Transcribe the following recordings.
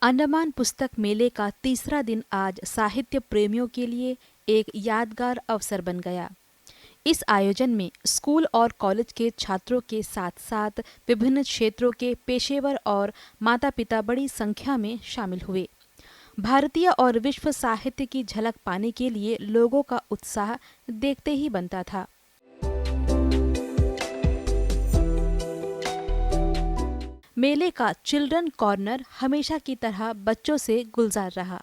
अंडमान पुस्तक मेले का तीसरा दिन आज साहित्य प्रेमियों के लिए एक यादगार अवसर बन गया। इस आयोजन में स्कूल और कॉलेज के छात्रों के साथ साथ विभिन्न क्षेत्रों के पेशेवर और माता-पिता बड़ी संख्या में शामिल हुए। भारतीय और विश्व साहित्य की झलक पाने के लिए लोगों का उत्साह देखते ही बनता था। मेले का चिल्ड्रन कॉर्नर हमेशा की तरह बच्चों से गुलजार रहा।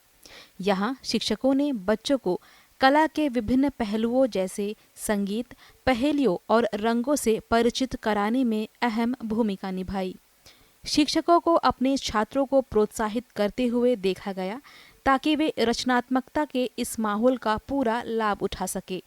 यहाँ शिक्षकों ने बच्चों को कला के विभिन्न पहलुओं जैसे संगीत, पहेलियों और रंगों से परिचित कराने में अहम भूमिका निभाई। शिक्षकों को अपने छात्रों को प्रोत्साहित करते हुए देखा गया ताकि वे रचनात्मकता के इस माहौल का पूरा लाभ उठा सके।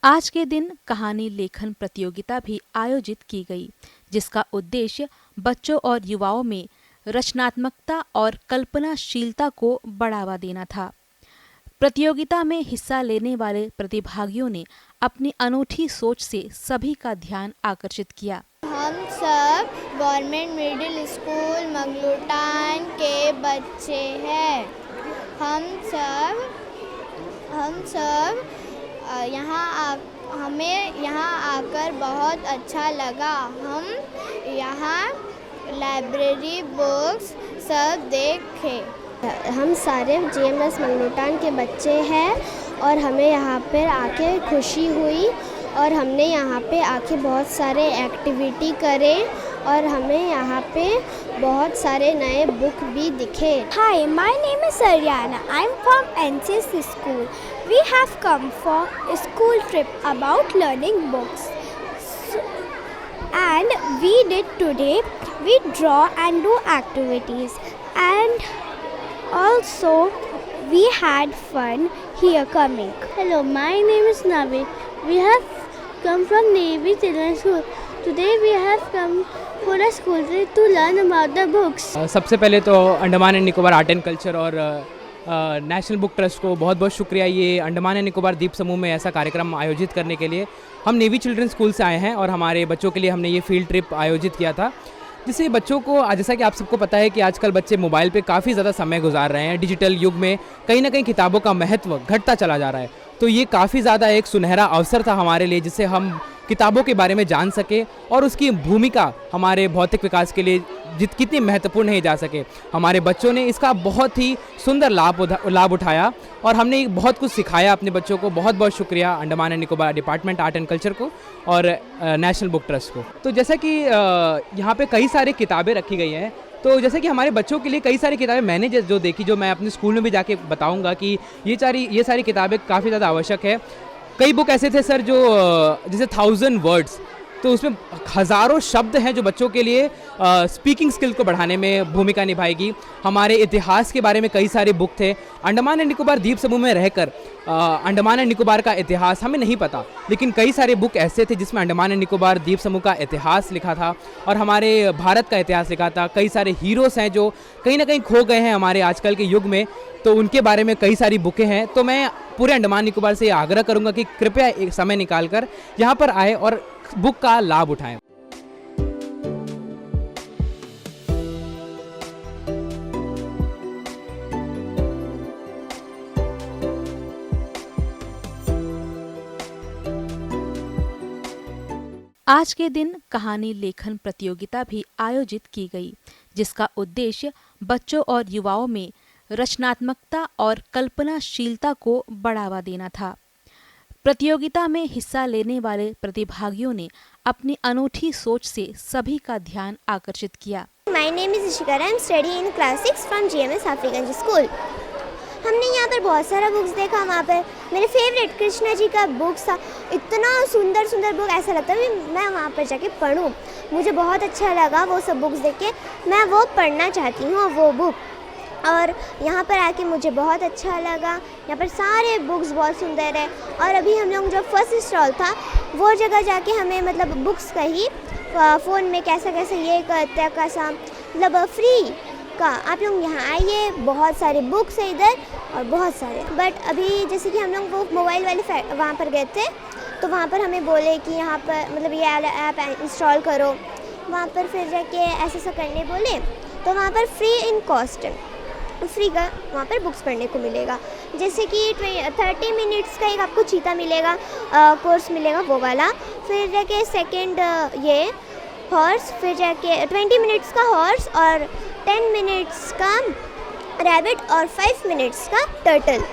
आज के दिन कहानी लेखन प्रतियोगिता भी आयोजित की गई, जिसका उद्देश्य बच्चों और युवाओं में रचनात्मकता और कल्पनाशीलता को बढ़ावा देना था। प्रतियोगिता में हिस्सा लेने वाले प्रतिभागियों ने अपनी अनूठी सोच से सभी का ध्यान आकर्षित किया। हम सब गवर्नमेंट मिडिल स्कूल मंगलूटान के बच्चे हैं। हम सब हमें यहाँ आकर बहुत अच्छा लगा। हम यहाँ लाइब्रेरी बुक्स सब देखे। हम सारे जीएमएस मंगलूटान के बच्चे हैं और हमें यहाँ पर आके खुशी हुई और हमने यहाँ पे आके बहुत सारे एक्टिविटी करे और हमें यहाँ पे बहुत सारे नए बुक भी दिखे। Hi, my name is Aryana. I'm from NCS school. We have come for a school trip about learning books. And we did today, we draw and do activities. And also we had fun here coming. Hello, my name is Navi. We have come from Navy Children's School. Today we have come for a school trip to learn about the books. सबसे पहले तो Andaman and Nicobar art and culture और national book trust को बहुत बहुत शुक्रिया। ये Andaman and Nicobar द्वीप समूह में ऐसा कार्यक्रम आयोजित करने के लिए हम नेवी चिल्ड्रन स्कूल से आए हैं और हमारे बच्चों के लिए हमने ये फील्ड ट्रिप आयोजित किया था, जिससे बच्चों को, जैसा कि आप सबको पता है कि आजकल बच्चे मोबाइल पे काफ़ी ज़्यादा समय गुजार रहे हैं। डिजिटल युग में कहीं ना कहीं किताबों का महत्व घटता चला जा रहा है, तो ये काफ़ी ज़्यादा एक सुनहरा अवसर था हमारे लिए, जिससे हम किताबों के बारे में जान सके और उसकी भूमिका हमारे भौतिक विकास के लिए कितनी महत्वपूर्ण है जा सके। हमारे बच्चों ने इसका बहुत ही सुंदर लाभ उठाया और हमने बहुत कुछ सिखाया अपने बच्चों को। बहुत बहुत शुक्रिया Andaman and Nicobar department art and culture को और नेशनल बुक ट्रस्ट को। तो जैसा कि यहाँ पे कई सारी किताबें रखी गई हैं, तो जैसे कि हमारे बच्चों के लिए कई सारी किताबें मैंने जो देखी, जो मैं अपने स्कूल में भी जाके बताऊंगा कि ये सारी किताबें काफ़ी ज़्यादा आवश्यक है। कई बुक ऐसे थे सर जो जैसे 1000 वर्ड्स, तो उसमें हज़ारों शब्द हैं जो बच्चों के लिए स्पीकिंग स्किल को बढ़ाने में भूमिका निभाएगी। हमारे इतिहास के बारे में कई सारे बुक थे। अंडमान एंड निकोबार द्वीप समूह में रहकर अंडमान एंड निकोबार का इतिहास हमें नहीं पता, लेकिन कई सारे बुक ऐसे थे जिसमें अंडमान एंड निकोबार द्वीप समूह का इतिहास लिखा था और हमारे भारत का इतिहास लिखा था। कई सारे हीरोज़ हैं जो कहीं ना कहीं खो गए हैं हमारे आजकल के युग में, तो उनके बारे में कई सारी बुकें हैं। तो मैं पूरे अंडमान निकोबार से आग्रह करूंगा कि कृपया एक समय निकालकर यहाँ पर आए और बुक का लाभ उठाएं। आज के दिन कहानी लेखन प्रतियोगिता भी आयोजित की गई, जिसका उद्देश्य बच्चों और युवाओं में रचनात्मकता और कल्पनाशीलता को बढ़ावा देना था। प्रतियोगिता में हिस्सा लेने वाले प्रतिभागियों ने अपनी अनूठी सोच से सभी का ध्यान आकर्षित किया। My name is Ishikara. I'm studying in class 6 from GMS African School. हमने यहाँ पर बहुत सारा बुक्स देखा। वहाँ पर मेरे फेवरेट कृष्णा जी का बुक्स था। इतना सुंदर सुंदर बुक, ऐसा लगता है मैं वहाँ पर जाके पढूं। मुझे बहुत अच्छा लगा वो सब बुक्स देख के। मैं वो पढ़ना चाहती हूँ वो बुक, और यहाँ पर आके मुझे बहुत अच्छा लगा। यहाँ पर सारे बुक्स बहुत सुंदर है। और अभी हम लोग जो फर्स्ट स्टॉल था वो जगह जाके हमें मतलब बुक्स का ही फ़ोन में कैसा कैसा ये करते हैं, कैसा मतलब फ्री का आप लोग यहाँ आइए। बहुत सारे बुक्स है इधर और बहुत सारे। बट अभी जैसे कि हम लोग वो मोबाइल वाले वहाँ पर गए थे, तो वहाँ पर हमें बोले कि यहाँ पर मतलब ये ऐप इंस्टॉल करो। वहाँ पर फिर जाके ऐसा करने बोले, तो वहाँ पर फ्री इन कॉस्ट फ्री का वहाँ पर बुक्स पढ़ने को मिलेगा। जैसे कि 30 मिनट्स का एक आपको चीता मिलेगा, कोर्स मिलेगा वो वाला। फिर जाके सेकंड ये हॉर्स, फिर जाके 20 मिनट्स का हॉर्स और 10 मिनट्स का रैबिट और 5 मिनट्स का turtle.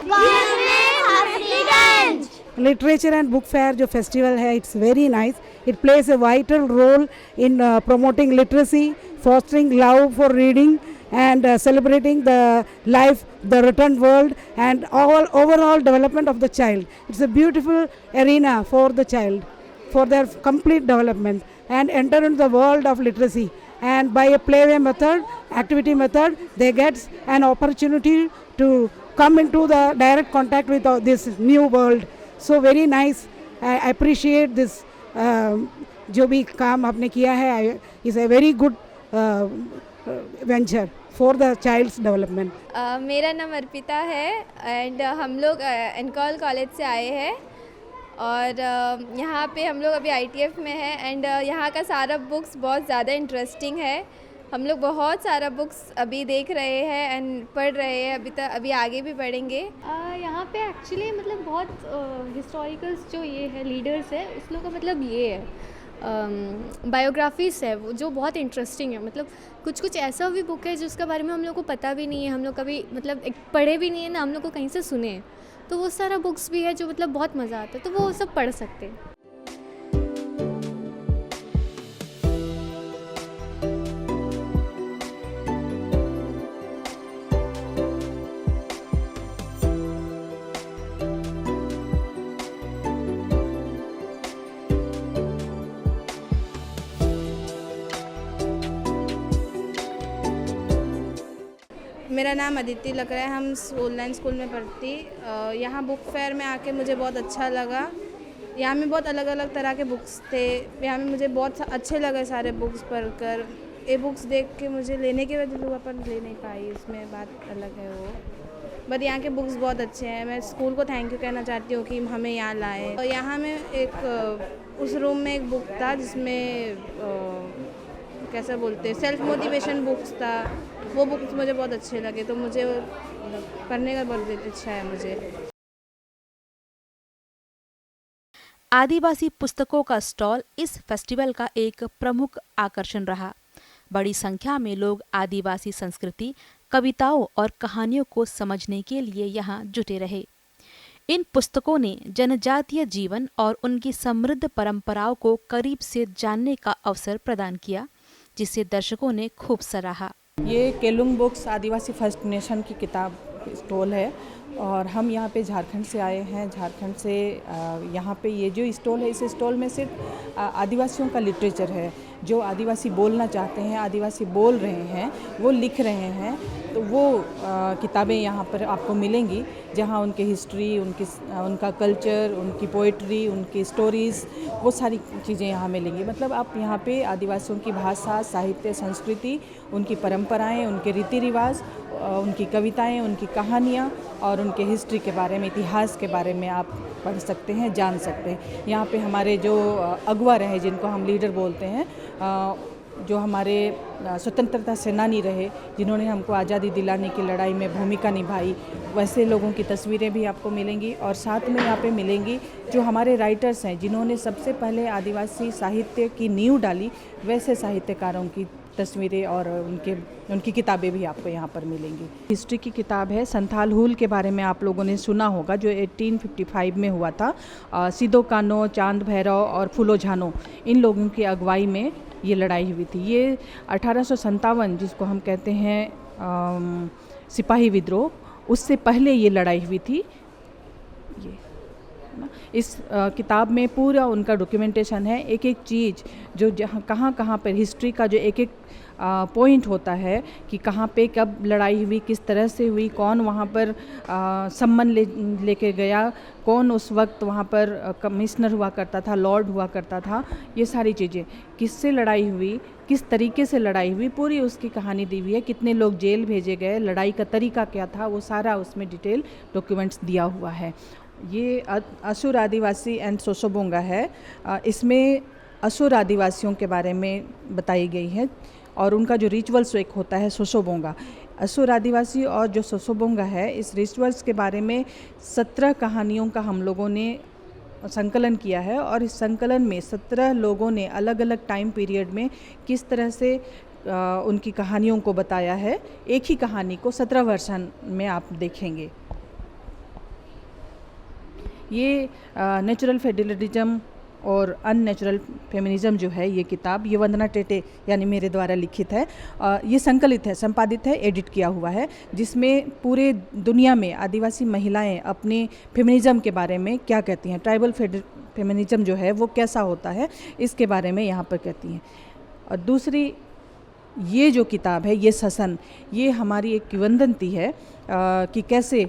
Literature and book fair जो फेस्टिवल है, it's very nice. It plays a vital role in promoting literacy, fostering love for reading, and celebrating the life, the written world, and all overall development of the child. It's a beautiful arena for the child, for their complete development, and enter into the world of literacy. And by a playway method, activity method, they get an opportunity to come into the direct contact with this new world. So very nice. I appreciate this जो भी काम आपने किया है is a very good venture for the child's development. मेरा नाम अर्पिता है and हम लोग एनकॉल कॉलेज से आए हैं और यहाँ पे हम लोग अभी ITF में हैं एंड यहाँ का सारा बुक्स बहुत ज़्यादा इंटरेस्टिंग है। हम लोग बहुत सारा बुक्स अभी देख रहे हैं एंड पढ़ रहे हैं, अभी आगे भी पढ़ेंगे। यहाँ पे एक्चुअली मतलब बहुत हिस्टोरिकल्स जो ये है लीडर्स है उस लोग का मतलब ये है बायोग्राफीज़ है वो जो बहुत इंटरेस्टिंग है। मतलब कुछ कुछ ऐसा भी बुक है जिसके बारे में हम लोग को पता भी नहीं है, हम लोग कभी मतलब पढ़े भी नहीं है ना, हम लोग को कहीं से सुने हैं। तो वो सारा बुक्स भी है जो मतलब बहुत मज़ा आता है, तो वो सब पढ़ सकते हैं। मेरा नाम अदिति लकड़ा है, हम ऑनलाइन स्कूल में पढ़ती। यहाँ बुक फेयर में आके मुझे बहुत अच्छा लगा। यहाँ में बहुत अलग अलग तरह के बुक्स थे, यहाँ में मुझे बहुत अच्छे लगे सारे बुक्स पढ़कर। ये बुक्स देख के मुझे लेने के वजह से पर ले नहीं पाई, उसमें बात अलग है वो। बट यहाँ के बुक्स बहुत अच्छे हैं। मैं स्कूल को थैंक यू कहना चाहती हूँ कि हमें यहाँ लाए। यहाँ में एक उस रूम में एक बुक था जिसमें कैसा बोलते हैं सेल्फ मोटिवेशन बुक्स था, वो बुक्स मुझे बहुत अच्छे लगे, तो मुझे पढ़ने का बहुत इच्छा है मुझे। आदिवासी पुस्तकों का स्टॉल इस फेस्टिवल का एक प्रमुख आकर्षण रहा। बड़ी संख्या में लोग आदिवासी संस्कृति, कविताओं और कहानियों को समझने के लिए यहाँ जुटे रहे। इन पुस्तकों ने जनजातीय जीवन और उनकी समृद्ध परंपराओं को करीब से जानने का अवसर प्रदान किया, जिसे दर्शकों ने खूब सराहा। ये केलुंग बुक्स आदिवासी फर्स्ट नेशन की किताब स्टॉल है और हम यहाँ पे झारखंड से आए हैं। झारखंड से यहाँ पे ये जो स्टॉल है, इस स्टॉल में सिर्फ आदिवासियों का लिटरेचर है। जो आदिवासी बोलना चाहते हैं, आदिवासी बोल रहे हैं, वो लिख रहे हैं, तो वो किताबें यहाँ पर आपको मिलेंगी, जहाँ उनकी हिस्ट्री, उनका कल्चर, उनकी पोइट्री, उनकी स्टोरीज़, वो सारी चीज़ें यहाँ मिलेंगी। मतलब आप यहाँ पे आदिवासियों की भाषा, साहित्य, संस्कृति, उनकी परंपराएं, उनके रीति रिवाज, उनकी कविताएं, उनकी कहानियाँ और उनके हिस्ट्री के बारे में, इतिहास के बारे में आप पढ़ सकते हैं, जान सकते हैं। यहाँ पे हमारे जो अगुआ रहे, जिनको हम लीडर बोलते हैं, जो हमारे स्वतंत्रता सेनानी रहे, जिन्होंने हमको आज़ादी दिलाने की लड़ाई में भूमिका निभाई, वैसे लोगों की तस्वीरें भी आपको मिलेंगी। और साथ में यहाँ पे मिलेंगी जो हमारे राइटर्स हैं, जिन्होंने सबसे पहले आदिवासी साहित्य की नींव डाली, वैसे साहित्यकारों की तस्वीरें और उनकी किताबें भी आपको यहाँ पर मिलेंगी। हिस्ट्री की किताब है। संथाल हुल के बारे में आप लोगों ने सुना होगा, जो 1855 में हुआ था। सिदो कानो, चांद भैरव और फूलो झानो, इन लोगों की अगुवाई में ये लड़ाई हुई थी। ये 1857, जिसको हम कहते हैं सिपाही विद्रोह, उससे पहले ये लड़ाई हुई थी। ये इस किताब में पूरा उनका डॉक्यूमेंटेशन है, एक एक चीज़ जो जहाँ कहाँ कहाँ पर हिस्ट्री का जो एक एक पॉइंट होता है कि कहाँ पे कब लड़ाई हुई, किस तरह से हुई, कौन वहाँ पर सम्मन लेके गया, कौन उस वक्त वहाँ पर कमिश्नर हुआ करता था, लॉर्ड हुआ करता था, ये सारी चीज़ें, किससे लड़ाई हुई, किस तरीके से लड़ाई हुई, पूरी उसकी कहानी दी हुई है। कितने लोग जेल भेजे गए, लड़ाई का तरीका क्या था, वो सारा उसमें डिटेल डॉक्यूमेंट्स दिया हुआ है। ये असुर आदिवासी एंड सोसोबोंगा है। इसमें असुर आदिवासियों के बारे में बताई गई है और उनका जो रिचुअल्स एक होता है सोसोबोंगा। असुर आदिवासी और जो सोसोबोंगा है, इस रिचुअल्स के बारे में 17 कहानियों का हम लोगों ने संकलन किया है और इस संकलन में 17 लोगों ने अलग अलग टाइम पीरियड में किस तरह से उनकी कहानियों को बताया है। एक ही कहानी को 17 वर्षन में आप देखेंगे। ये नेचुरल फेडरलिज्म और अननेचुरल फेमिनिज्म जो है, ये किताब, ये वंदना टेटे यानी मेरे द्वारा लिखित है। ये संकलित है, संपादित है, एडिट किया हुआ है, जिसमें पूरे दुनिया में आदिवासी महिलाएं अपने फेमिनिज्म के बारे में क्या कहती हैं, ट्राइबल फेमिनिज्म जो है वो कैसा होता है, इसके बारे में यहाँ पर कहती हैं। और दूसरी ये जो किताब है, ये ससन, ये हमारी एक किंवदंती है कि कैसे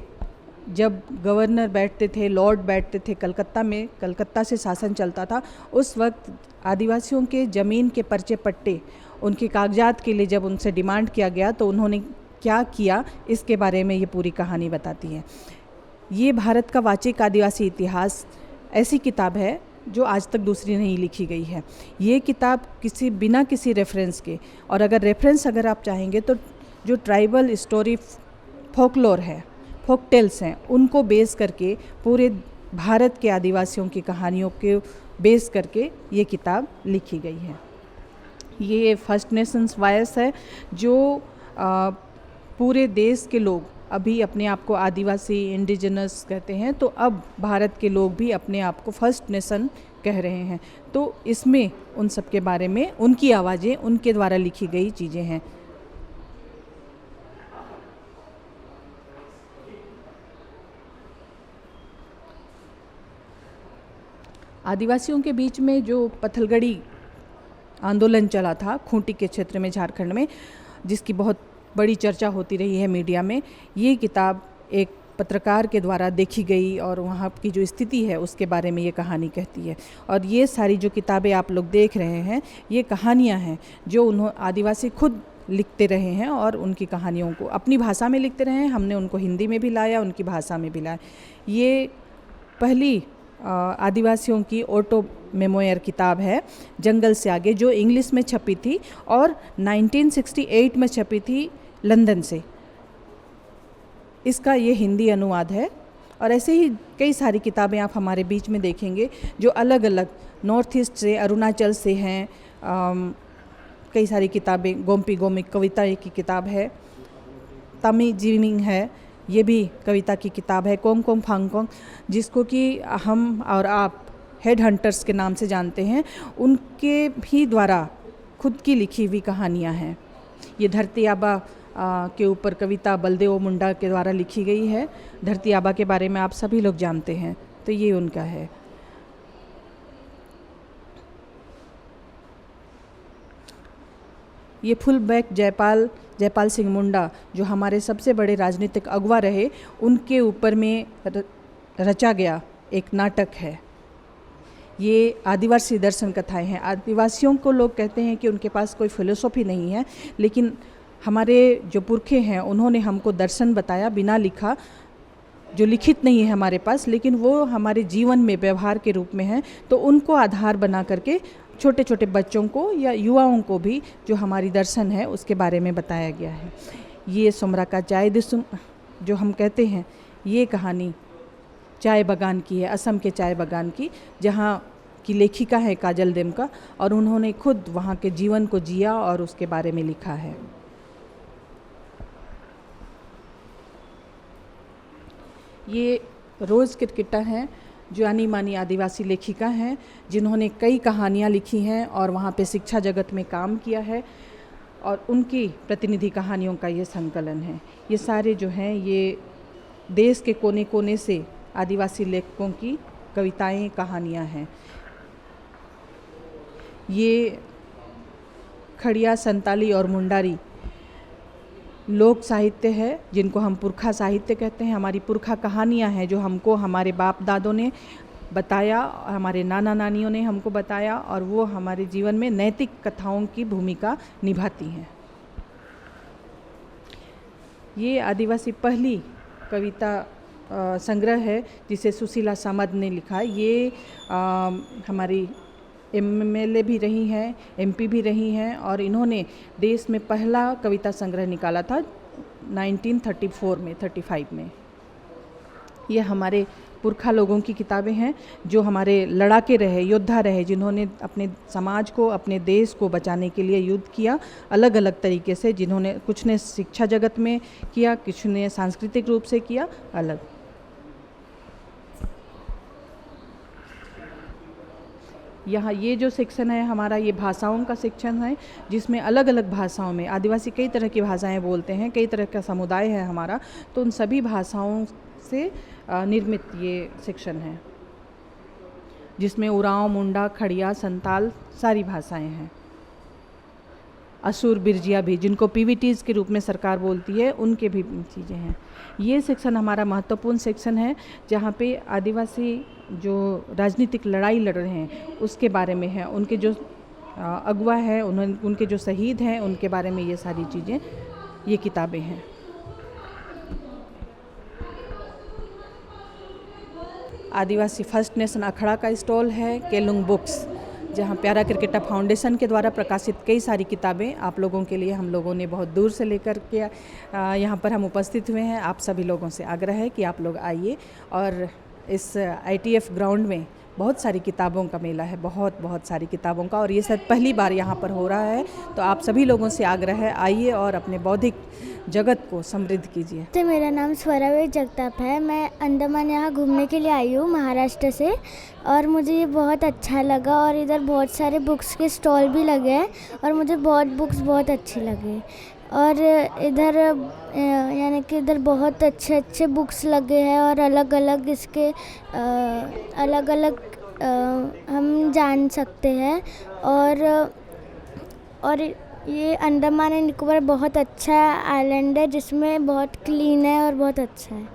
जब गवर्नर बैठते थे, लॉर्ड बैठते थे कलकत्ता में, कलकत्ता से शासन चलता था, उस वक्त आदिवासियों के ज़मीन के पर्चे पट्टे, उनके कागजात के लिए जब उनसे डिमांड किया गया तो उन्होंने क्या किया, इसके बारे में ये पूरी कहानी बताती है। ये भारत का वाचिक आदिवासी इतिहास ऐसी किताब है जो आज तक दूसरी नहीं लिखी गई है। ये किताब बिना किसी रेफरेंस के, और अगर रेफरेंस अगर आप चाहेंगे तो जो ट्राइबल स्टोरी फोकलोर है, फोक टेल्स हैं, उनको बेस करके पूरे भारत के आदिवासियों की कहानियों के बेस करके ये किताब लिखी गई है। ये फर्स्ट नेशंस वॉयस है जो पूरे देश के लोग अभी अपने आप को आदिवासी इंडिजिनस कहते हैं, तो अब भारत के लोग भी अपने आप को फर्स्ट नेशन कह रहे हैं। तो इसमें उन सब के बारे में उनकी आवाज़ें, उनके द्वारा लिखी गई चीज़ें हैं। आदिवासियों के बीच में जो पत्थलगड़ी आंदोलन चला था खूंटी के क्षेत्र में, झारखंड में, जिसकी बहुत बड़ी चर्चा होती रही है मीडिया में, ये किताब एक पत्रकार के द्वारा देखी गई और वहाँ की जो स्थिति है उसके बारे में ये कहानी कहती है। और ये सारी जो किताबें आप लोग देख रहे हैं, ये कहानियाँ हैं जो आदिवासी खुद लिखते रहे हैं और उनकी कहानियों को अपनी भाषा में लिखते रहे हैं। हमने उनको हिंदी में भी लाया, उनकी भाषा में भी लाया। ये पहली आदिवासियों की ऑटो मेमोयर किताब है, जंगल से आगे, जो इंग्लिश में छपी थी और 1968 में छपी थी लंदन से। इसका ये हिंदी अनुवाद है। और ऐसे ही कई सारी किताबें आप हमारे बीच में देखेंगे जो अलग अलग नॉर्थ ईस्ट से, अरुणाचल से हैं। कई सारी किताबें, गोम्पी गोमिक कविता की किताब है, तमी जीविंग है, ये भी कविता की किताब है, कोंग कोंग फांगकोंग, जिसको कि हम और आप हेड हंटर्स के नाम से जानते हैं, उनके भी द्वारा खुद की लिखी हुई कहानियाँ हैं। ये धरती आबा के ऊपर कविता बलदेव मुंडा के द्वारा लिखी गई है। धरती आबा के बारे में आप सभी लोग जानते हैं, तो ये उनका है। ये फुलबैक जयपाल सिंह मुंडा, जो हमारे सबसे बड़े राजनीतिक अगुवा रहे, उनके ऊपर में रचा गया एक नाटक है। ये आदिवासी दर्शन कथाएं हैं। आदिवासियों को लोग कहते हैं कि उनके पास कोई फिलोसॉफी नहीं है, लेकिन हमारे जो पुरखे हैं उन्होंने हमको दर्शन बताया, बिना लिखा, जो लिखित नहीं है हमारे पास, लेकिन वो हमारे जीवन में व्यवहार के रूप में है। तो उनको आधार बना करके छोटे छोटे बच्चों को या युवाओं को भी जो हमारी दर्शन है उसके बारे में बताया गया है। ये सोमरा का चाय दिसुम जो हम कहते हैं, ये कहानी चाय बागान की है, असम के चाय बागान की, जहाँ की लेखिका है काजल देमका, और उन्होंने खुद वहाँ के जीवन को जिया और उसके बारे में लिखा है। ये रोज़ किरकिट्टा हैं, जो जानी मानी आदिवासी लेखिका हैं, जिन्होंने कई कहानियाँ लिखी हैं और वहाँ पे शिक्षा जगत में काम किया है, और उनकी प्रतिनिधि कहानियों का ये संकलन है। ये सारे जो हैं ये देश के कोने कोने से आदिवासी लेखकों की कविताएं, कहानियाँ हैं। ये खड़िया, संताली और मुंडारी लोक साहित्य है, जिनको हम पुरखा साहित्य कहते हैं। हमारी पुरखा कहानियाँ हैं जो हमको हमारे बाप दादों ने बताया, हमारे नाना नानियों ने हमको बताया, और वो हमारे जीवन में नैतिक कथाओं की भूमिका निभाती हैं। ये आदिवासी पहली कविता संग्रह है जिसे सुशीला सामद ने लिखा। ये हमारी MLA भी रही हैं, MP भी रही हैं, और इन्होंने देश में पहला कविता संग्रह निकाला था 1934 में, 35 में। ये हमारे पुरखा लोगों की किताबें हैं जो हमारे लड़ाके रहे, योद्धा रहे, जिन्होंने अपने समाज को, अपने देश को बचाने के लिए युद्ध किया अलग अलग तरीके से। जिन्होंने, कुछ ने शिक्षा जगत में किया, कुछ ने सांस्कृतिक रूप से किया अलग। यहाँ ये जो सेक्शन है हमारा, ये भाषाओं का सेक्शन है, जिसमें अलग अलग भाषाओं में, आदिवासी कई तरह की भाषाएं बोलते हैं, कई तरह का समुदाय है हमारा, तो उन सभी भाषाओं से निर्मित ये सेक्शन है, जिसमें उरांव, मुंडा, खड़िया, संताल सारी भाषाएं हैं। असुर बिरजिया भी, जिनको पीवीटीज़ के रूप में सरकार बोलती है, उनके भी चीज़ें हैं। ये सेक्शन हमारा महत्वपूर्ण सेक्शन है, जहाँ पे आदिवासी जो राजनीतिक लड़ाई लड़ रहे हैं उसके बारे में है, उनके जो अगवा है, उनके जो शहीद हैं उनके बारे में ये सारी चीज़ें, ये किताबें हैं। आदिवासी फर्स्ट नेशन अखड़ा का स्टॉल है केलुंग बुक्स, जहाँ प्यारा क्रिकेटर फाउंडेशन के द्वारा प्रकाशित कई सारी किताबें आप लोगों के लिए हम लोगों ने बहुत दूर से लेकर के यहाँ पर हम उपस्थित हुए हैं। आप सभी लोगों से आग्रह है कि आप लोग आइए, और इस ITF ग्राउंड में बहुत सारी किताबों का मेला है, बहुत सारी किताबों का, और ये शायद पहली बार यहाँ पर हो रहा है। तो आप सभी लोगों से आग्रह है, आइए और अपने बौद्धिक जगत को समृद्ध कीजिए। तो मेरा नाम स्वरावेश जगताप है। मैं अंडमान यहाँ घूमने के लिए आई हूँ महाराष्ट्र से, और मुझे ये बहुत अच्छा लगा, और इधर बहुत सारे बुक्स के स्टॉल भी लगे हैं और मुझे बुक्स बहुत अच्छी लगी। और इधर यानी कि इधर बहुत अच्छे बुक्स लगे हैं, और अलग अलग इसके अलग अलग हम जान सकते हैं। और ये अंडमान एंड निकोबार बहुत अच्छा आइलैंड है, जिसमें बहुत क्लीन है और बहुत अच्छा है।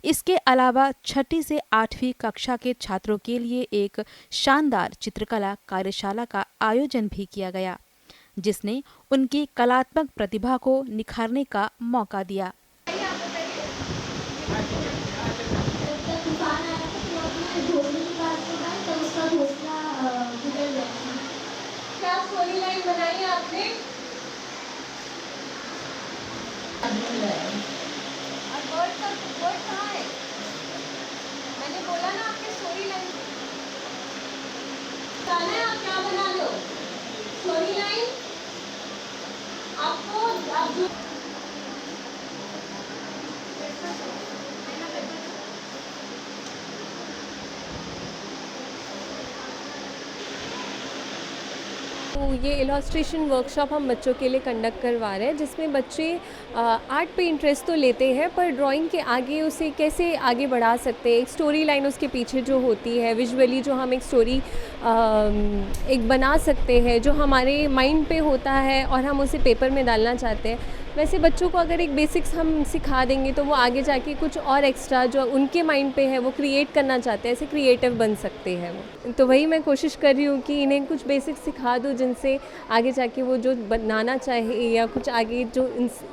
इसके अलावा 6ठी से 8वीं कक्षा के छात्रों के लिए एक शानदार चित्रकला कार्यशाला का आयोजन भी किया गया, जिसने उनकी कलात्मक प्रतिभा को निखारने का मौका दिया। मैंने बोला ना आपके स्टोरी लाइन जाना है, आप क्या बना लो स्टोरी लाइन आपको आप तो ये इलस्ट्रेशन वर्कशॉप हम बच्चों के लिए कंडक्ट करवा रहे हैं, जिसमें बच्चे आर्ट पे इंटरेस्ट तो लेते हैं, पर ड्राइंग के आगे उसे कैसे आगे बढ़ा सकते हैं, एक स्टोरी लाइन उसके पीछे जो होती है, विजुअली जो हम एक स्टोरी एक बना सकते हैं, जो हमारे माइंड पे होता है और हम उसे पेपर में डालना चाहते हैं। वैसे बच्चों को अगर एक बेसिक्स हम सिखा देंगे तो वो आगे जाके कुछ और एक्स्ट्रा जो उनके माइंड पे है वो क्रिएट करना चाहते हैं, ऐसे क्रिएटिव बन सकते हैं वो। तो वही मैं कोशिश कर रही हूँ कि इन्हें कुछ बेसिक्स सिखा दूँ, जिनसे आगे जाके वो जो बनाना चाहे या कुछ आगे जो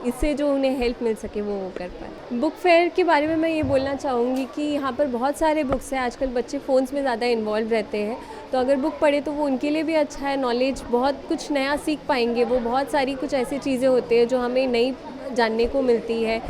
इससे जो उन्हें हेल्प मिल सके वो कर पाए। बुक फेयर के बारे में मैं ये बोलना चाहूँगी कि यहाँ पर बहुत सारे बुक्स हैं। आजकल बच्चे फ़ोन्स में ज़्यादा इन्वॉल्व रहते हैं, तो अगर बुक पढ़े तो वो उनके लिए भी अच्छा है, नॉलेज बहुत कुछ नया सीख पाएंगे वो। बहुत सारी कुछ ऐसी चीज़ें होती हैं जो हमें नई जानने को मिलती है।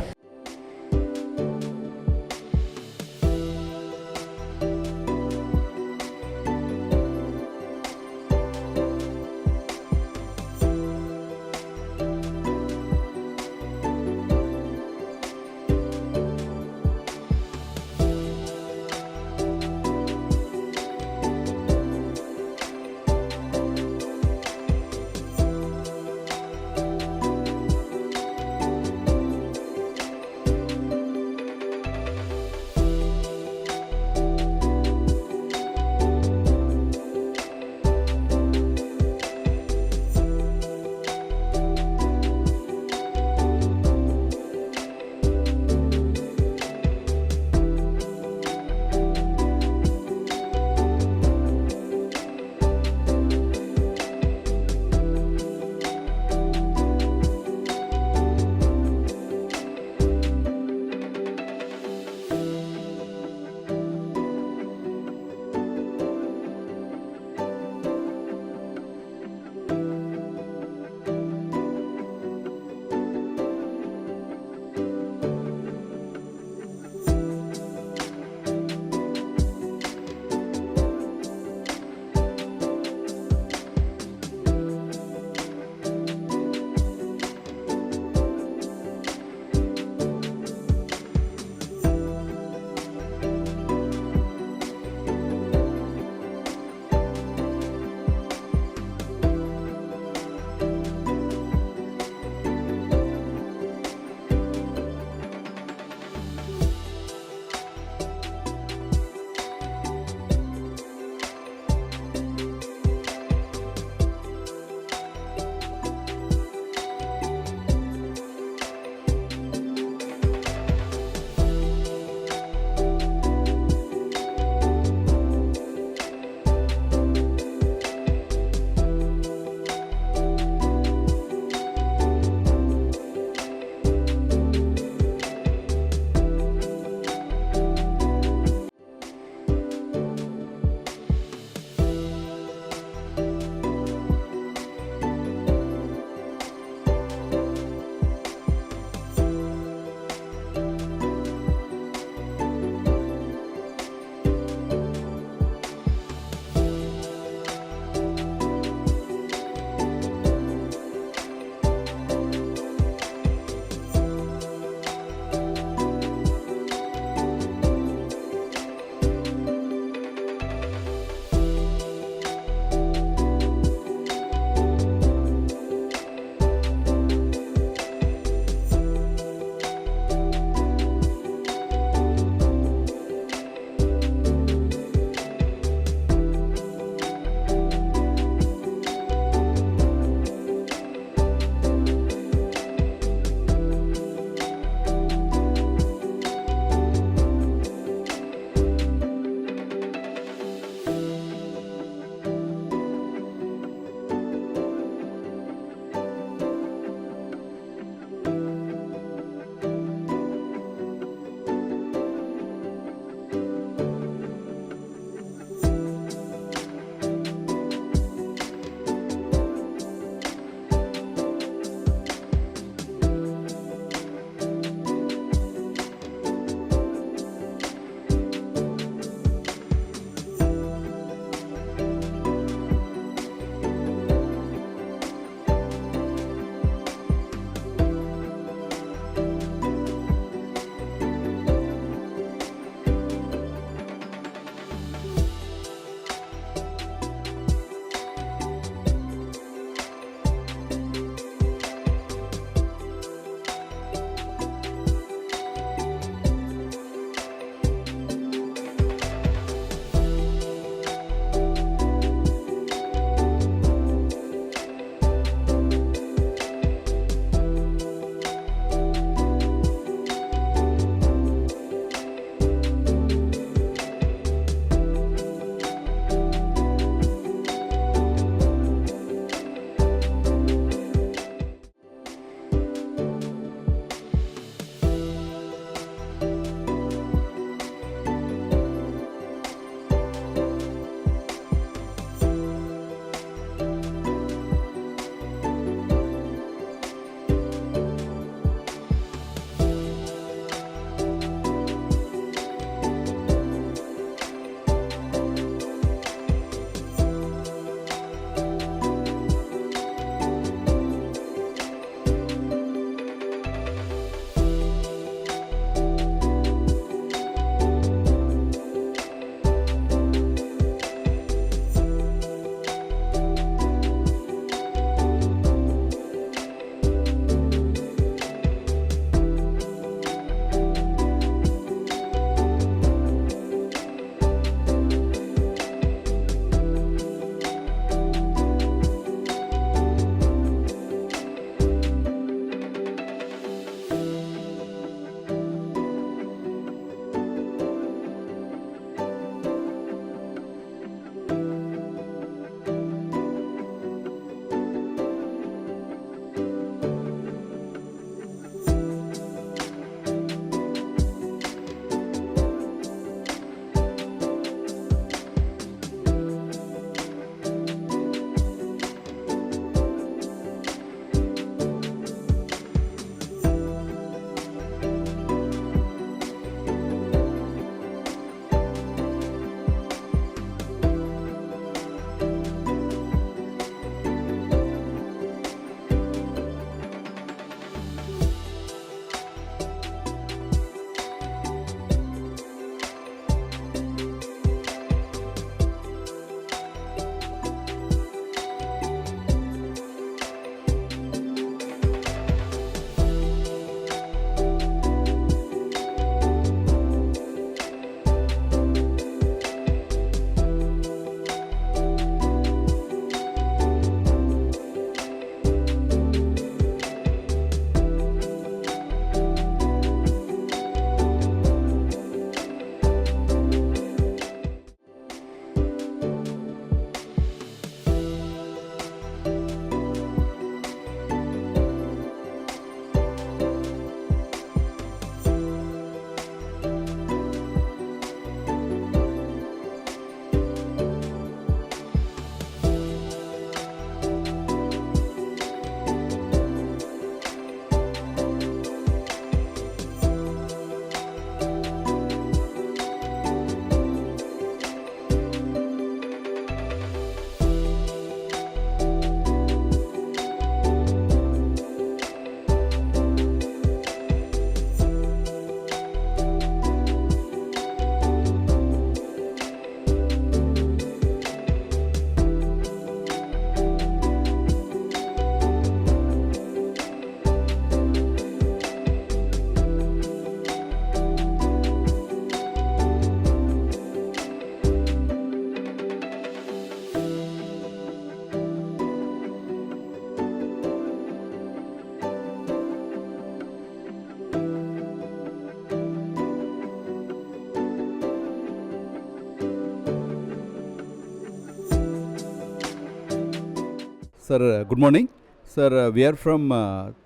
Sir, good morning. Sir, we are from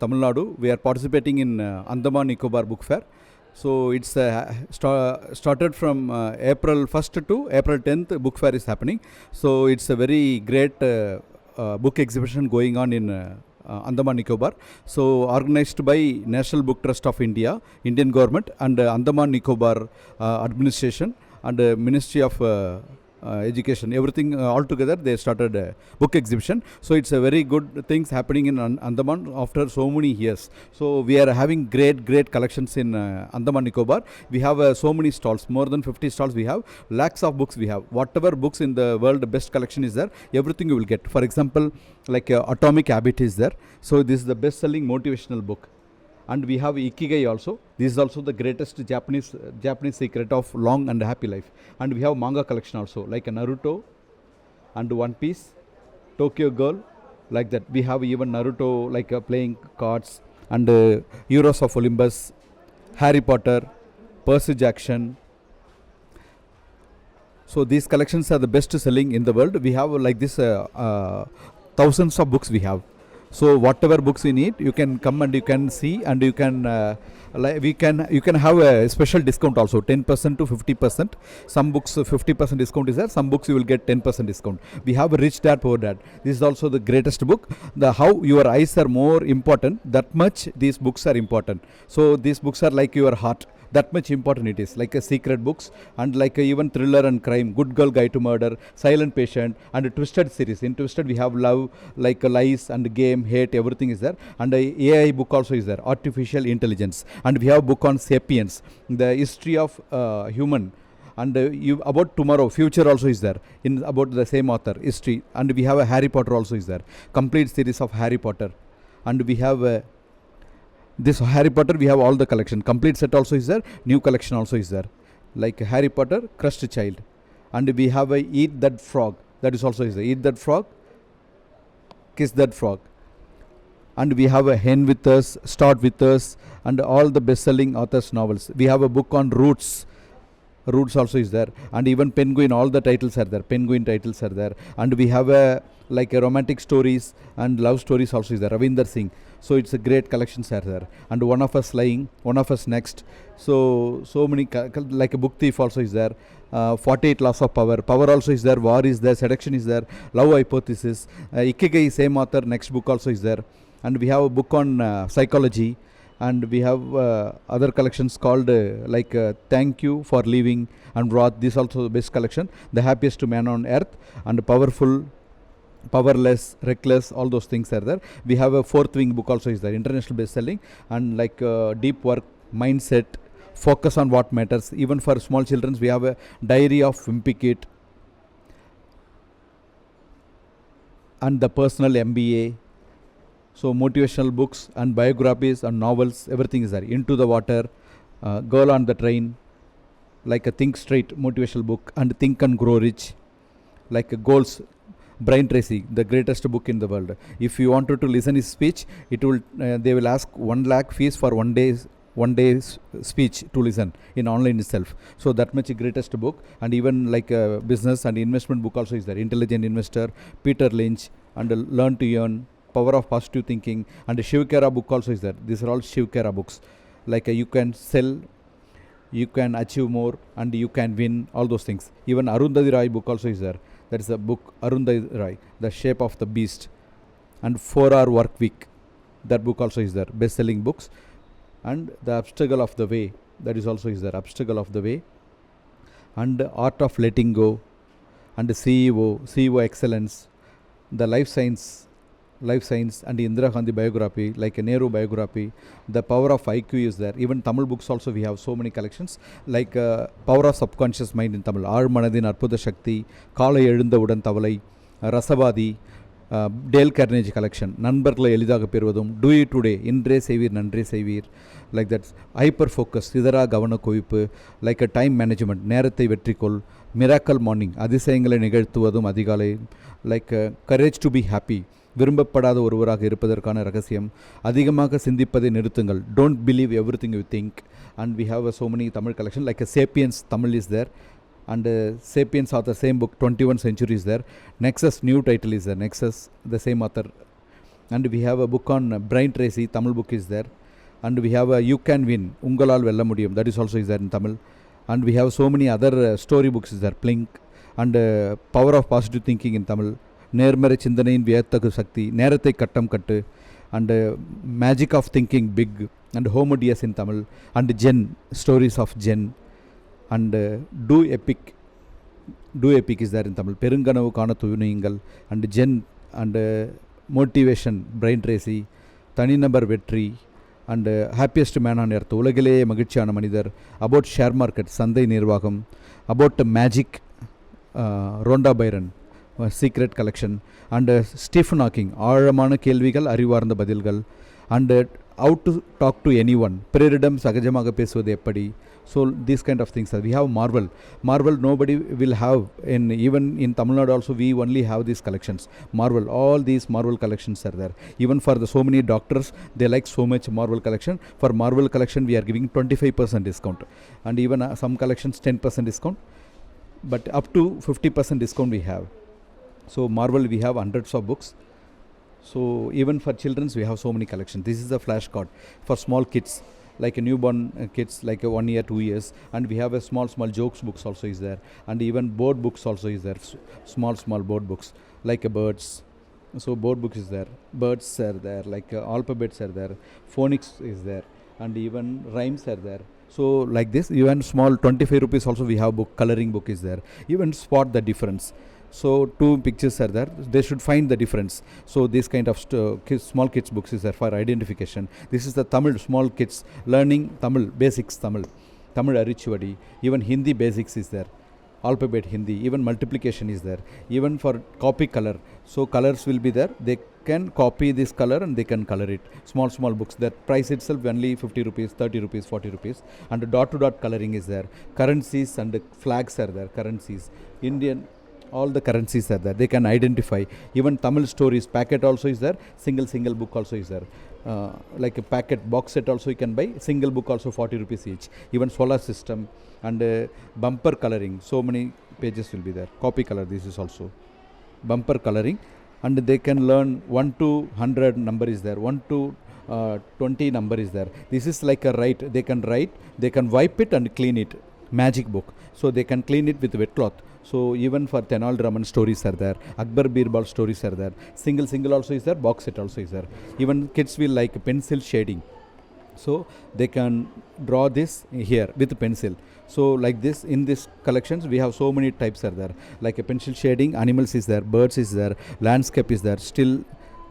Tamil Nadu. We are participating in Andaman Nicobar Book Fair. So it's started from April 1st to April 10th. Book fair is happening. So it's a very great book exhibition going on in Andaman Nicobar. So organized by National Book Trust of India, Indian government, and Andaman Nicobar administration and Ministry of Education, everything all together they started a book exhibition. So it's a very good things happening in Andaman after so many years. So we are having great collections in Andaman Nicobar. We have so many stalls, more than 50 stalls we have, lakhs of books we have. Whatever books in the world, the best collection is there, everything you will get. For example, like Atomic Habit is there. So this is the best selling motivational book. And we have Ikigai also. This is also the greatest Japanese secret of long and happy life. And we have manga collection also, like Naruto and One Piece, Tokyo Girl, like that. We have even Naruto like playing cards, and Heroes of Olympus, Harry Potter, Percy Jackson. So these collections are the best selling in the world. We have like this thousands of books we have. So whatever books you need, you can come and you can see, and you can you can have a special discount also, 10% to 50%. Some books 50% discount is there. Some books you will get 10% discount. We have Rich Dad Poor Dad. This is also the greatest book. The how your eyes are more important, that much these books are important. So these books are like your heart. That much important it is, like a secret books, and like even thriller and crime, Good Girl Guide to Murder, Silent Patient, and a Twisted series. In Twisted we have love, like lies and game, hate, everything is there. And AI book also is there, Artificial Intelligence. And we have book on Sapiens, the history of human. And you about tomorrow, future also is there, in about the same author, history. And we have a Harry Potter also is there, complete series of Harry Potter. And we have this Harry Potter, we have all the collection, complete set also is there, new collection also is there, like Harry Potter, Crushed Child. And we have a Eat That Frog, that is also is there, Eat That Frog, Kiss That Frog. And we have a Hen with Us, Start with Us, and all the best selling authors novels. We have a book on Roots also is there, and even Penguin, all the titles are there, Penguin titles are there. And we have a like a romantic stories and love stories also is there, Ravinder Singh. So it's a great collections are there. And One of Us Lying, One of Us Next. So many like a Book Thief also is there, 48 Laws of Power also is there, War is there, Seduction is there, Love Hypothesis, Ikigai, same author, next book also is there. And we have a book on psychology. And we have other collections called like Thank You for Leaving and Wrath. This also the best collection, The Happiest Man on Earth, and Powerful, Powerless, Reckless, all those things are there. We have a Fourth Wing book also is there, international best selling. And like Deep Work, Mindset, Focus on What Matters. Even for small children we have a Diary of Wimpy Kid and The Personal MBA. So motivational books and biographies and novels, everything is there. Into the Water, Girl on the Train, like a Think Straight motivational book, and Think and Grow Rich, like a Goals, Brian Tracy, the greatest book in the world. If you wanted to listen his speech, it will they will ask 1 lakh fees for one day's speech to listen in online itself. So that much greatest book. And even like a business and investment book also is there, Intelligent Investor, Peter Lynch, and Learn to Earn, Power of Positive Thinking, and Shiv Khera book also is there. These are all Shiv Khera books, like you can sell, you can achieve more, and you can win, all those things. Even Arundhati Roy book also is there. That is the book Arundhati Roy, The Shape of the Beast, and 4-Hour Work Week. That book also is there, best selling books. And The Obstacle of the Way, that is also is there, Obstacle of the Way. And Art of Letting Go, and CEO Excellence, The Life Science, and Indira Gandhi biography, like a Nehru biography. The Power of IQ is there. Even Tamil books also we have so many collections, like Power of Subconscious Mind in Tamil, Aar Manadin Arpudha Shakti, Kaalai Ezhundhavudan Thavalai, Rasavadi, Dale Carnegie collection, Nanbargala Elithaga Peruvadum, Do It Today, Indre Sevir Nandre Sevir, like that. Hyper Focus, Sidara Gavana Kovipu, like a Time Management, Nerathai Vetrikol, Miracle Morning, Adisayangala Nigalthuvadum Adhigalai, like Courage to be Happy, விரும்பப்படாத ஒருவராக இருப்பதற்கான ரகசியம், அதிகமாக சிந்திப்பதை நிறுத்துங்கள், Don't believe everything you think. And we have so many Tamil collection, like a Sapiens Tamil is there, and Sapiens author, same book, 21 Century is there. Nexus, new title is there, Nexus, the same author. And we have a book on Brian Tracy, Tamil book is there. And we have a You Can Win, Ungalal Vella Mudiyum, that is also is there in Tamil. And we have so many other story books is there, Plink, and Power of Positive Thinking in Tamil, Nermare Chindanayin Vyathaku Sakti, Nerathai Kattam Kattu, and Magic of Thinking Big, and Homo Deus in Tamil, and Jen, Stories of Jen, and Do Epic is there in Tamil, Perunganavu Kana Thuvuniyungal, and Jen, and Motivation, Brian Tracy, Thaninabar Vetri, and Happiest Man on Earth, Ulagile Magichana Manidar, about share market, Sandai Nirvagam, about magic, Rhonda Byron, Secret Collection, and Stephen Hawking, Aramana Kelvigal, Arivaranda Badilgal, and how to talk to anyone, Peridum Sagajamaga Pesode Epadi. So these kind of things. We have Marvel. Marvel nobody will have, even in Tamil Nadu also we only have these collections. Marvel, all these Marvel collections are there. Even for the so many doctors, they like so much Marvel collection. For Marvel collection we are giving 25% discount, and even some collections 10% discount, but up to 50% discount we have. So Marvel we have hundreds of books. So even for children's we have so many collections. This is a flashcard for small kids, like a newborn kids, like a 1 year, 2 years, and we have a small jokes books also is there, and even board books also is there, small board books like a birds. So board books is there, birds are there, like alphabets are there, phonics is there, and even rhymes are there. So like this, even small 25 rupees also we have book, coloring book is there, even spot the difference. So 2 pictures are there, they should find the difference. So this kind of small kids books is there for identification. This is the Tamil small kids learning Tamil basics, Tamil Arichuvadi, even Hindi basics is there, alphabet Hindi, even multiplication is there, even for copy color. So colors will be there, they can copy this color and they can color it. Small books, that price itself only 50 rupees, 30 rupees, 40 rupees, and dot to dot coloring is there. Currencies and flags are there, currencies, Indian, all the currencies are there, they can identify. Even Tamil stories packet also is there, single book also is there, like a packet box set also you can buy, single book also 40 rupees each. Even solar system and bumper coloring, so many pages will be there. Copy color, this is also bumper coloring, and they can learn 1 to 100 number is there, 1 to 20 number is there. This is like a write, they can write, they can wipe it and clean it, magic book, so they can clean it with wet cloth. So even for Tenal Raman stories are there, Akbar Birbal stories are there, single also is there, box set also is there. Even kids will like pencil shading, so they can draw this here with pencil. So like this, in this collections we have so many types are there, like a pencil shading, animals is there, birds is there, landscape is there, still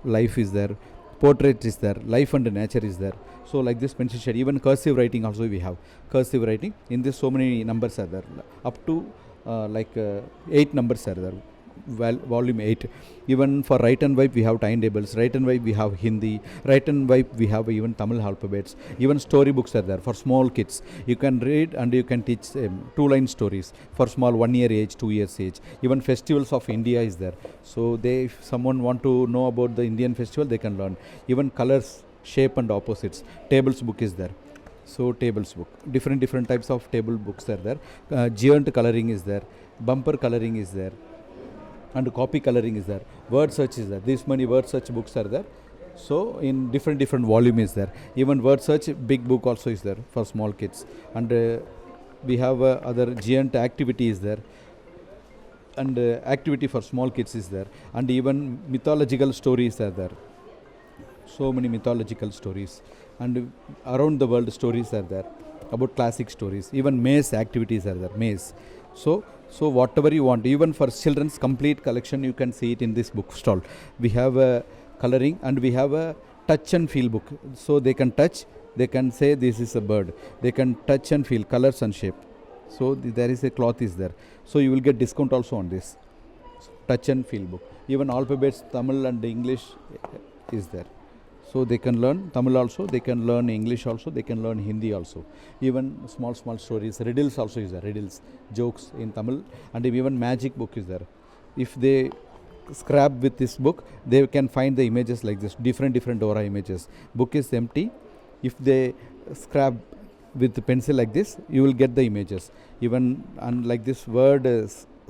life is there, portrait is there, life and nature is there. So like this pencil shade, even cursive writing also we have, cursive writing, in this so many numbers are there, up to 8 numbers are there, volume 8. Even for right and wipe we have timetables, right and wipe we have Hindi, right and wipe we have even Tamil alphabets. Even story books are there for small kids, you can read and you can teach 2-line stories for small 1 year age, 2 years age. Even festivals of India is there, so if someone want to know about the Indian festival they can learn. Even colors, shape and opposites, tables book is there. So tables book, different types of table books are there. Giant coloring is there, bumper coloring is there, and copy coloring is there. Word search is there, this many word search books are there. So in different volume is there. Even word search big book also is there for small kids. And we have other giant activity is there, and activity for small kids is there. And even mythological stories are there, so many mythological stories, and around the world stories are there about classic stories. Even maze activities are there, maze. So whatever you want, even for children's complete collection you can see it in this book stall. We have a coloring and we have a touch and feel book, so they can touch, they can say this is a bird, they can touch and feel colors and shape. So there is a cloth is there, so you will get discount also on this touch and feel book. Even alphabets, Tamil and English is there, so they can learn Tamil also, they can learn English also, they can learn Hindi also. Even small stories, riddles also is there, riddles, jokes in Tamil, and even magic book is there. If they scrap with this book, they can find the images like this, different aura images. Book is empty. If they scrap with pencil like this, you will get the images. Even and like this word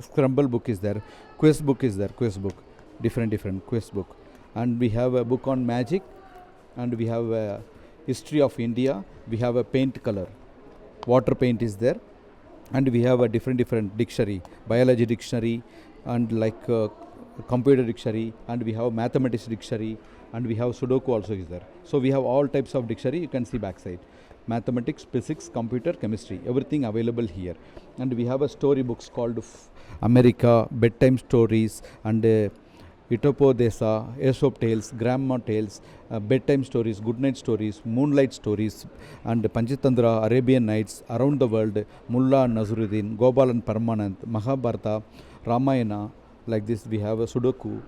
scramble book is there, quiz book is there, quiz book, different quiz book, and we have a book on magic, and we have a history of India. We have a paint color, water paint is there, and we have a different dictionary, biology dictionary, and like computer dictionary, and we have mathematics dictionary, and we have Sudoku also is there. So we have all types of dictionary. You can see backside, mathematics, physics, computer, chemistry, everything available here. And we have a story books called America, bedtime stories, and Itopodesa, Aesop tales, grandma tales, bedtime stories, good night stories, moonlight stories, and Panchitandra, Arabian Nights, Around the World, Mullah Nazruddin, Gopal and Paramanand, Mahabharata, Ramayana. Like this we have a Sudoku,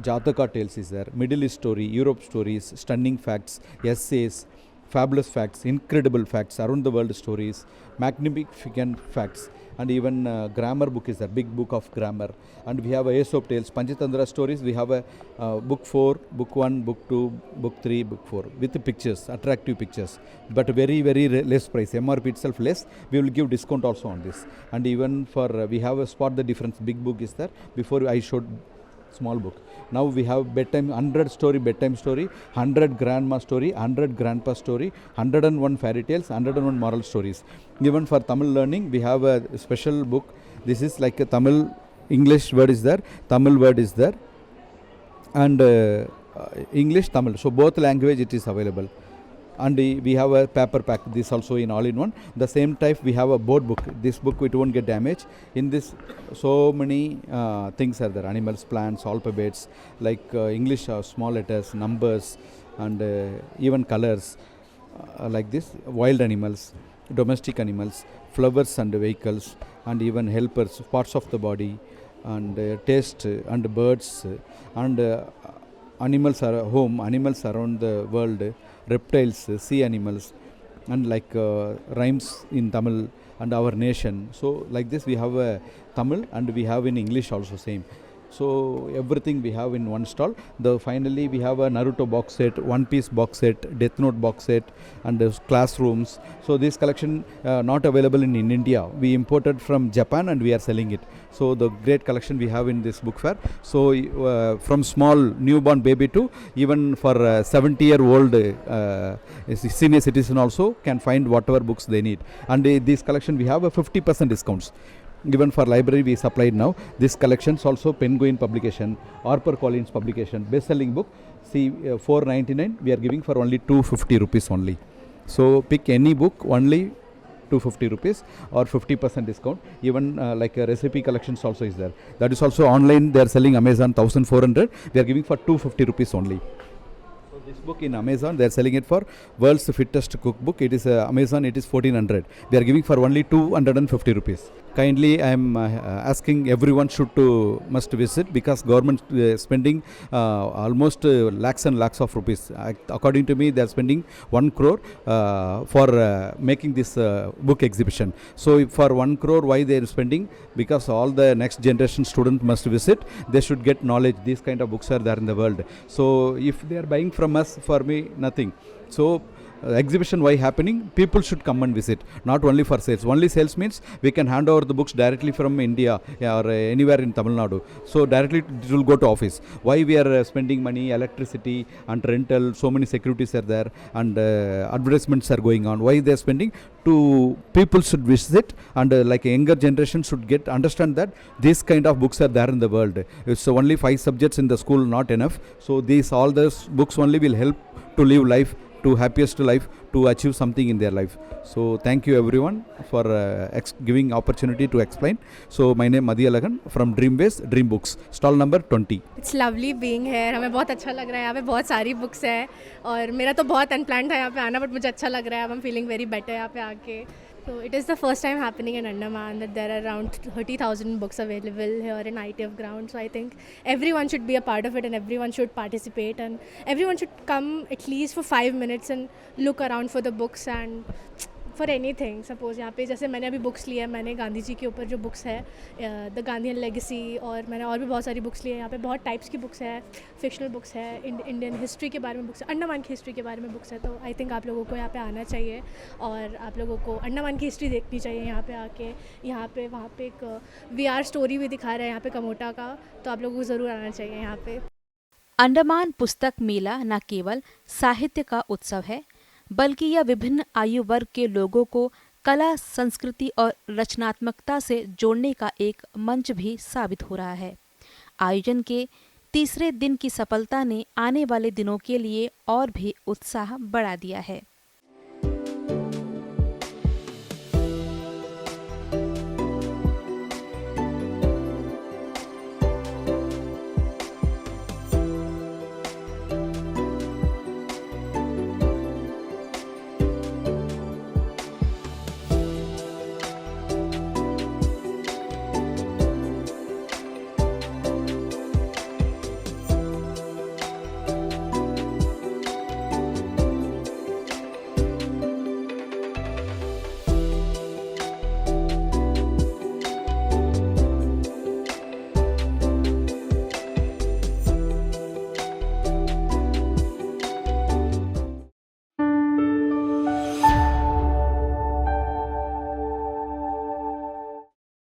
Jataka tales is there, Middle East story, Europe stories, stunning facts, essays, fabulous facts, incredible facts, around the world stories, magnificent facts, and even grammar book is there, big book of grammar. And we have a Aesop tales, Panchitandra stories. We have a book 4, book 1, book 2, book 3, book 4 with the pictures, attractive pictures, but very less price. MRP itself less. We will give discount also on this. And even for we have a spot the difference. Big book is there. Before I showed small book. Now we have bedtime, 100 story bedtime story, 100 grandma story, 100 grandpa story, 101 fairy tales, 101 moral stories. Even for Tamil learning, we have a special book. This is like a Tamil, English word is there, Tamil word is there, and English, Tamil. So both language it is available. And we have a paper pack, this also in all-in-one. The same type we have a board book. This book it won't get damaged. In this so many things are there, animals, plants, alphabets, like English small letters, numbers, and even colors, like this, wild animals, domestic animals, flowers and vehicles, and even helpers, parts of the body, and taste, and birds, and animals are home, animals around the world, reptiles, sea animals, and like rhymes in Tamil and our nation. So like this we have a Tamil, and we have in English also same. So everything we have in one stall. Finally we have a Naruto box set, One Piece box set, Death Note box set, and classrooms. So this collection not available in India. We imported from Japan and we are selling it. So the great collection we have in this book fair. So from small newborn baby to even for 70-year-old senior citizen also can find whatever books they need. And this collection we have a 50% discounts. Even for library we supplied now. This collections also Penguin publication, HarperCollins publication, best-selling book. See, $4.99 we are giving for only 250 rupees only. So pick any book, only 250 rupees or 50% discount. Even like a recipe collections also is there. That is also online. They are selling Amazon 1400. We are giving for 250 rupees only. This book in Amazon, they are selling it for world's fittest cookbook. It is Amazon, it is 1400. We are giving for only 250 rupees. Kindly, I am asking everyone must visit, because government spending almost lakhs and lakhs of rupees. According to me, they are spending 1 crore for making this book exhibition. So for 1 crore, why they are spending? Because all the next generation student must visit. They should get knowledge. These kind of books are there in the world. So if they are buying from us, for me, nothing. So exhibition why happening, people should come and visit, not only for sales. Only sales means we can hand over the books directly from India or anywhere in Tamil Nadu. So directly it will go to office. Why we are spending money, electricity and rental, so many securities are there, and advertisements are going on. Why they are spending? To people should visit, and like a younger generation should understand that this kind of books are there in the world. It's only 5 subjects in the school, not enough. So all those books only will help to live life, to happiest life, to achieve something in their life. So thank you everyone for giving opportunity to explain. So my name Madhi Alagan from Dreamways Dream Books, stall number 20. It's lovely being here. हमें बहुत अच्छा लग रहा है. यहाँ पे बहुत सारी बुक्स है, और मेरा तो बहुत अनप्लान था यहाँ पे आना, बट मुझे अच्छा लग रहा है. अब I am feeling very better यहाँ पे आके. So it is the first time happening in Andaman that there are around 30,000 books available here in ITF ground. So I think everyone should be a part of it, and everyone should participate, and everyone should come at least for 5 minutes and look around for the books and for anything. Suppose यहाँ पे जैसे मैंने अभी books ली है, मैंने गांधी जी के ऊपर जो बुक्स है, द गांधीयन लेगेसी, और मैंने और भी बहुत सारी बुक्स ली है। यहाँ पे बहुत टाइप्स की बुक्स है, फिक्शनल बुक्स है, इंडियन हिस्ट्री के बारे में बुक्स है, अंडमान की हिस्ट्री के बारे में बुक्स है। तो आई थिंक आप लोगों को यहाँ पे आना चाहिए और आप लोगों को अंडमान की हिस्ट्री देखनी चाहिए यहाँ पे आके। यहाँ पे वहाँ पे एक VR स्टोरी भी दिखा रहा है यहाँ पे कमोटा का, तो आप लोगों को ज़रूर आना चाहिए यहाँ पे। अंडमान पुस्तक मेला न केवल साहित्य का उत्सव है, बल्कि यह विभिन्न आयु वर्ग के लोगों को कला, संस्कृति और रचनात्मकता से जोड़ने का एक मंच भी साबित हो रहा है। आयोजन के तीसरे दिन की सफलता ने आने वाले दिनों के लिए और भी उत्साह बढ़ा दिया है।